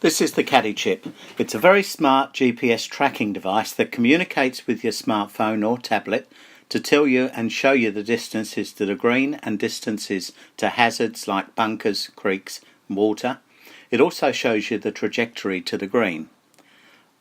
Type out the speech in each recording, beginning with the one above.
This is the Caddy Chip. It's a very smart GPS tracking device that communicates with your smartphone or tablet to tell you and show you the distances to the green and distances to hazards like bunkers, creeks and water. It also shows you the trajectory to the green.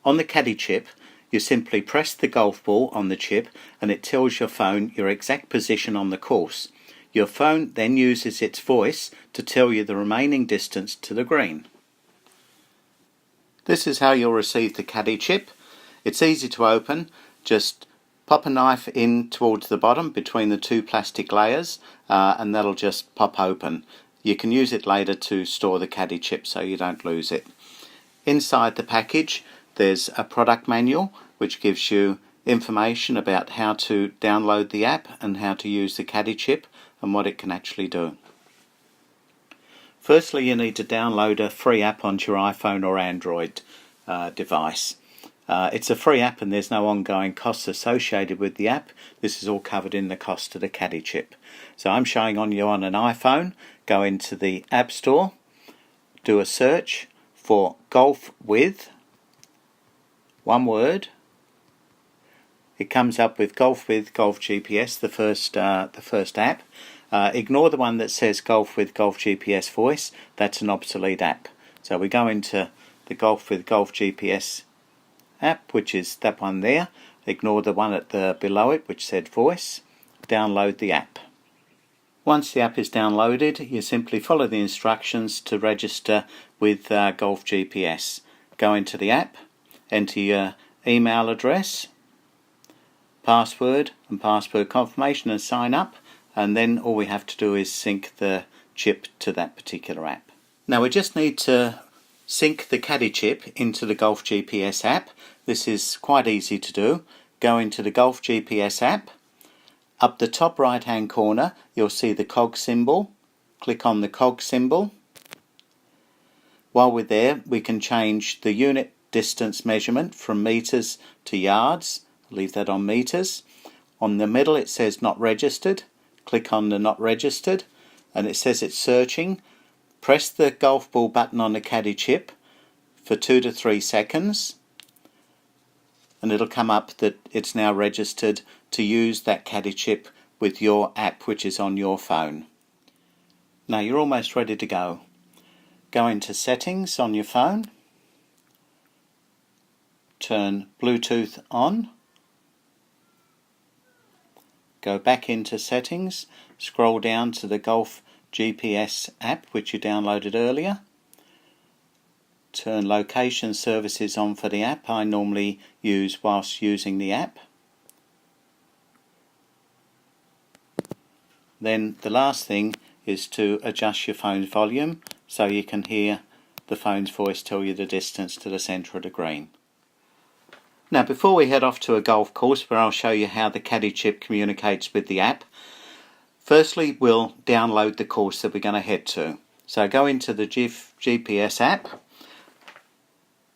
On the Caddy Chip, you simply press the golf ball on the chip and it tells your phone your exact position on the course. Your phone then uses its voice to tell you the remaining distance to the green. This is how you'll receive the Caddy Chip. It's easy to open. Just pop a knife in towards the bottom between the two plastic layers and that'll just pop open. You can use it later to store the Caddy Chip so you don't lose it. Inside the package there's a product manual which gives you information about how to download the app and how to use the Caddy Chip and what it can actually do. Firstly, you need to download a free app onto your iPhone or Android device. It's a free app and there's no ongoing costs associated with the app. This is all covered in the cost of the Caddy Chip. So I'm showing you on an iPhone. Go into the App Store, do a search for Golf With, one word. It comes up with Golf With Golf GPS, the first app. Ignore the one that says Golf With Golf GPS Voice. That's an obsolete app. So we go into the Golf With Golf GPS app, which is that one there. Ignore the one below it which said Voice. Download the app. Once the app is downloaded, you simply follow the instructions to register with Golf GPS. Go into the app, enter your email address, password and password confirmation and sign up. And then all we have to do is sync the chip to that particular app. Now we just need to sync the Caddy Chip into the Golf GPS app. This is quite easy to do. Go into the Golf GPS app. Up the top right hand corner you'll see the cog symbol. Click on the cog symbol. While we're there we can change the unit distance measurement from meters to yards. Leave that on meters. On the middle it says not registered. Click on the not registered and it says it's searching. Press the golf ball button on the Caddy Chip for 2 to 3 seconds and it'll come up that it's now registered to use that Caddy Chip with your app which is on your phone. Now you're almost ready to go. Go into settings on your phone. Turn Bluetooth on. Go back into settings, scroll down to the Golf GPS app which you downloaded earlier. Turn location services on for the app. I normally use whilst using the app. Then the last thing is to adjust your phone's volume so you can hear the phone's voice tell you the distance to the centre of the green. Now before we head off to a golf course where I'll show you how the Caddy Chip communicates with the app, firstly we'll download the course that we're going to head to. So go into the GPS app.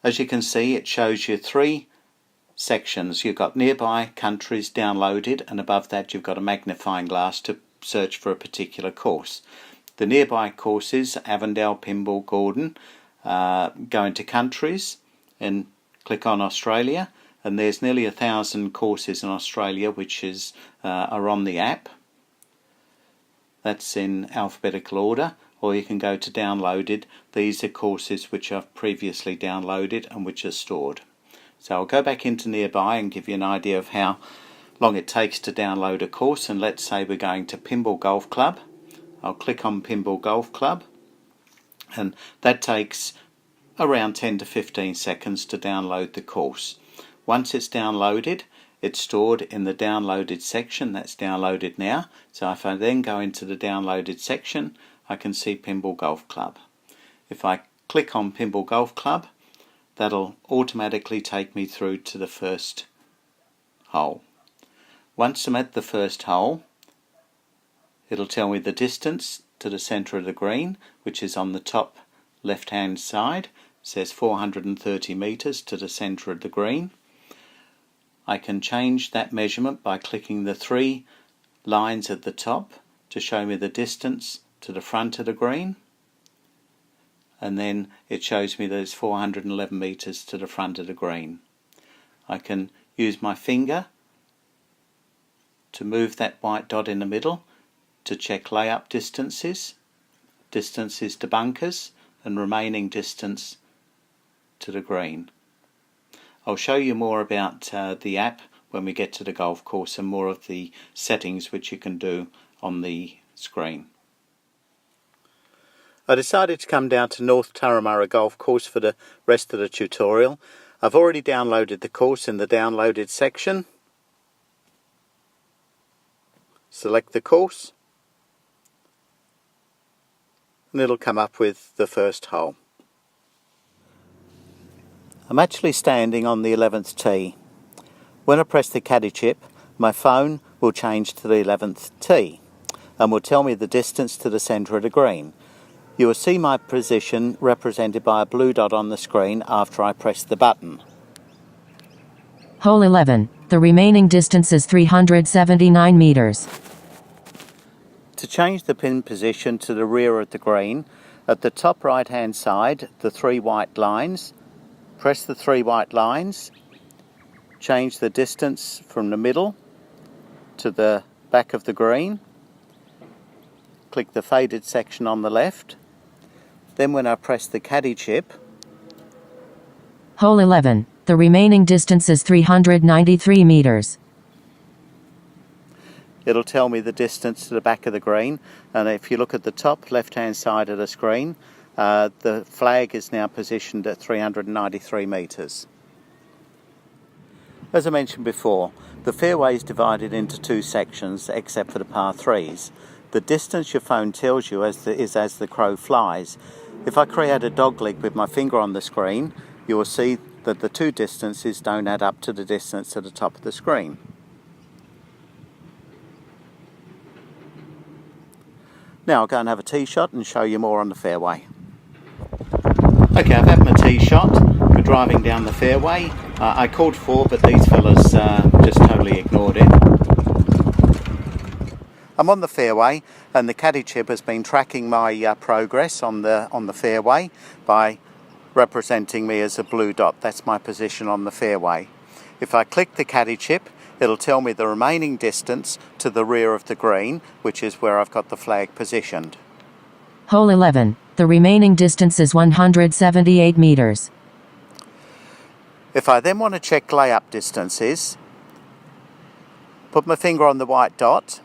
As you can see it shows you 3 sections. You've got nearby countries downloaded and above that you've got a magnifying glass to search for a particular course. The nearby courses, Avondale, Pymble, Gordon. Go into countries and click on Australia. And there's nearly 1,000 courses in Australia which are on the app. That's in alphabetical order, or you can go to downloaded. These are courses which I've previously downloaded and which are stored. So I'll go back into nearby and give you an idea of how long it takes to download a course. And let's say we're going to Pymble Golf Club. I'll click on Pymble Golf Club and that takes around 10 to 15 seconds to download the course. Once it's downloaded, it's stored in the downloaded section. That's downloaded now. So if I then go into the downloaded section, I can see Pymble Golf Club. If I click on Pymble Golf Club, that'll automatically take me through to the first hole. Once I'm at the first hole, it'll tell me the distance to the centre of the green, which is on the top left hand side. It says 430 metres to the centre of the green. I can change that measurement by clicking the 3 lines at the top to show me the distance to the front of the green. and then it shows me that it's 411 metres to the front of the green. I can use my finger to move that white dot in the middle to check layup distances, distances to bunkers, and remaining distance to the green. I'll show you more about the app when we get to the golf course and more of the settings which you can do on the screen. I decided to come down to North Turramurra Golf Course for the rest of the tutorial. I've already downloaded the course in the downloaded section. Select the course and it'll come up with the first hole. I'm actually standing on the 11th tee. When I press the caddy chip, my phone will change to the 11th tee and will tell me the distance to the centre of the green. You will see my position represented by a blue dot on the screen after I press the button. Hole 11. The remaining distance is 379 meters. To change the pin position to the rear of the green, at the top right hand side, the 3 white lines, press the 3 white lines, change the distance from the middle to the back of the green, click the faded section on the left. Then when I press the caddy chip, Hole 11. The remaining distance is 393 meters. it'll tell me the distance to the back of the green, and if you look at the top left hand side of the screen, the flag is now positioned at 393 metres. As I mentioned before, the fairway is divided into 2 sections except for the par 3s. The distance your phone tells you is as the crow flies. If I create a dogleg with my finger on the screen, you will see that the 2 distances don't add up to the distance at the top of the screen. Now I'll go and have a tee shot and show you more on the fairway. Okay, I've had my tee shot. We're driving down the fairway. I called 4, but these fellas just totally ignored it. I'm on the fairway, and the caddy chip has been tracking my progress on the fairway by representing me as a blue dot. That's my position on the fairway. If I click the caddy chip, it'll tell me the remaining distance to the rear of the green, which is where I've got the flag positioned. Hole 11. The remaining distance is 178 meters. If I then want to check layup distances, put my finger on the white dot,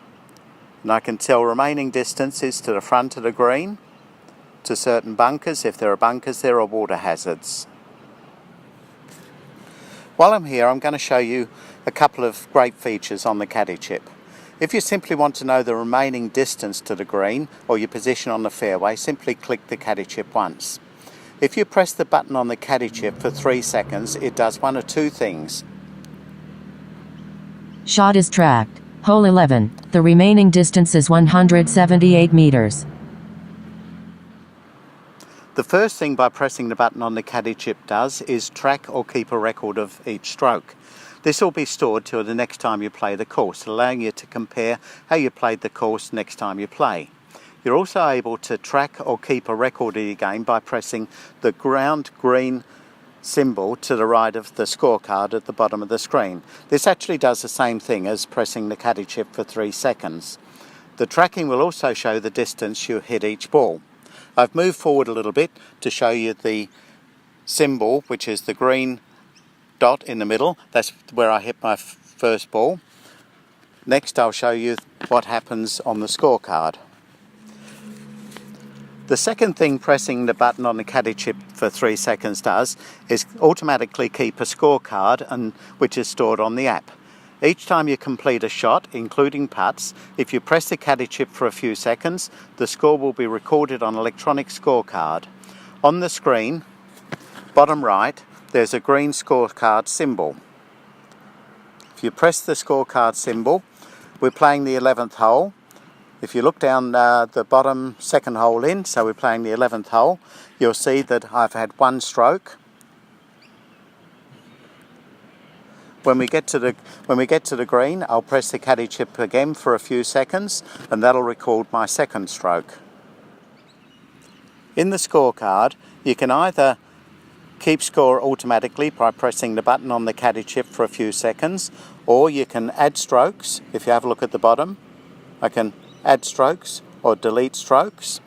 and I can tell remaining distances to the front of the green, to certain bunkers, if there are bunkers there, or water hazards. While I'm here, I'm going to show you a couple of great features on the caddy chip. If you simply want to know the remaining distance to the green or your position on the fairway, simply click the caddy chip once. If you press the button on the caddy chip for 3 seconds, it does one of 2 things. Shot is tracked. Hole 11. The remaining distance is 178 meters. The first thing by pressing the button on the caddy chip does is track or keep a record of each stroke. This will be stored till the next time you play the course, allowing you to compare how you played the course next time you play. You're also able to track or keep a record of your game by pressing the ground green symbol to the right of the scorecard at the bottom of the screen. This actually does the same thing as pressing the caddy chip for 3 seconds. The tracking will also show the distance you hit each ball. I've moved forward a little bit to show you the symbol, which is the green dot in the middle. That's where I hit my first ball. Next I'll show you what happens on the scorecard. The second thing pressing the button on the caddy chip for 3 seconds does is automatically keep a scorecard which is stored on the app. Each time you complete a shot, including putts, if you press the caddy chip for a few seconds, the score will be recorded on an electronic scorecard. On the screen, bottom right, there's a green scorecard symbol. If you press the scorecard symbol, we're playing the 11th hole. If you look down the bottom second hole in, so we're playing the 11th hole, you'll see that I've had 1 stroke. When we get to the green, I'll press the caddy chip again for a few seconds, and that'll record my second stroke. In the scorecard, you can either keep score automatically by pressing the button on the caddy chip for a few seconds, or you can add strokes. If you have a look at the bottom, I can add strokes or delete strokes.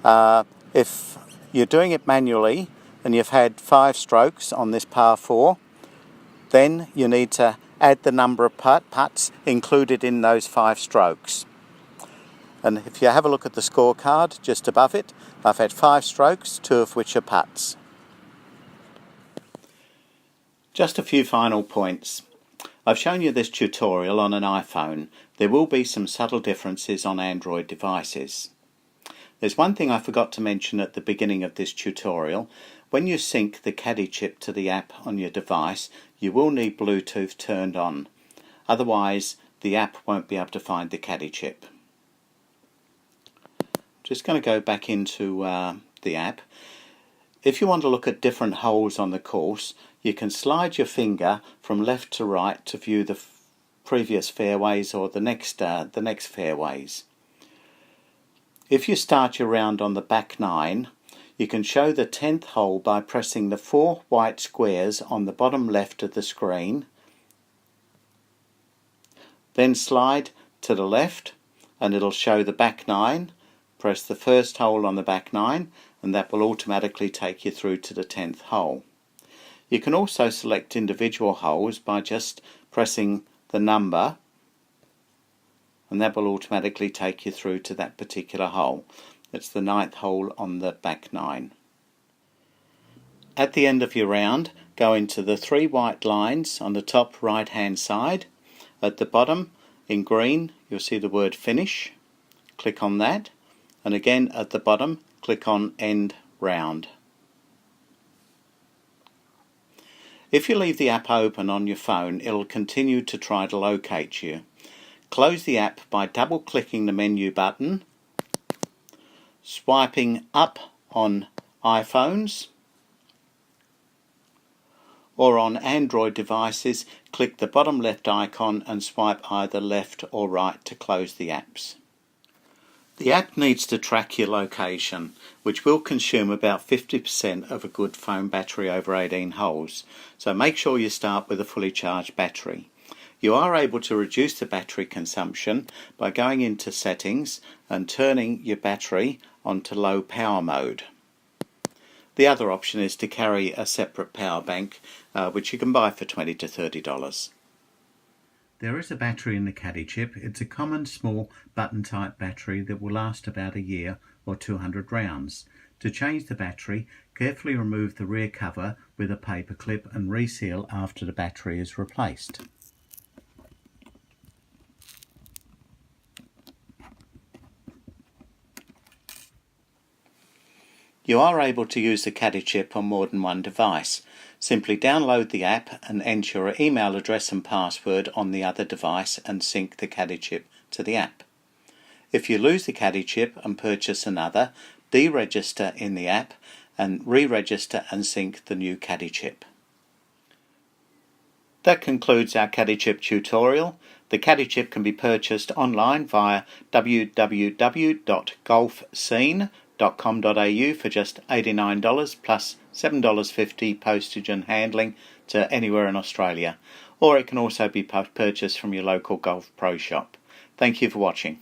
If you're doing it manually and you've had 5 strokes on this par 4, then you need to add the number of putts included in those 5 strokes. And if you have a look at the scorecard just above it, I've had 5 strokes, 2 of which are putts. Just a few final points. I've shown you this tutorial on an iPhone. There will be some subtle differences on Android devices. There's one thing I forgot to mention at the beginning of this tutorial. When you sync the caddy chip to the app on your device, you will need Bluetooth turned on. Otherwise, the app won't be able to find the caddy chip. Just going to go back into the app. If you want to look at different holes on the course, you can slide your finger from left to right to view the previous fairways or the next fairways. If you start your round on the back 9, you can show the 10th hole by pressing the 4 white squares on the bottom left of the screen. Then slide to the left and it'll show the back 9. Press the first hole on the back 9 and that will automatically take you through to the 10th hole. You can also select individual holes by just pressing the number, and that will automatically take you through to that particular hole. It's the 9th hole on the back 9. At the end of your round, go into the 3 white lines on the top right hand side. At the bottom in green you'll see the word finish. Click on that, and again at the bottom click on end round. If you leave the app open on your phone, it'll continue to try to locate you. Close the app by double clicking the menu button, swiping up on iPhones, or on Android devices, click the bottom left icon and swipe either left or right to close the apps. The app needs to track your location, which will consume about 50% of a good phone battery over 18 holes, so make sure you start with a fully charged battery. You are able to reduce the battery consumption by going into settings and turning your battery onto low power mode. The other option is to carry a separate power bank, which you can buy for $20 to $30. There is a battery in the caddy chip. It's a common small button type battery that will last about a year or 200 rounds. To change the battery, carefully remove the rear cover with a paper clip and reseal after the battery is replaced. You are able to use the caddy chip on more than one device. Simply download the app and enter your email address and password on the other device and sync the caddy chip to the app. If you lose the caddy chip and purchase another, deregister in the app and re-register and sync the new caddy chip. That concludes our caddy chip tutorial. The caddy chip can be purchased online via www.golfscene.com.au for just $89 plus $7.50 postage and handling to anywhere in Australia, or it can also be purchased from your local Golf Pro shop. Thank you for watching.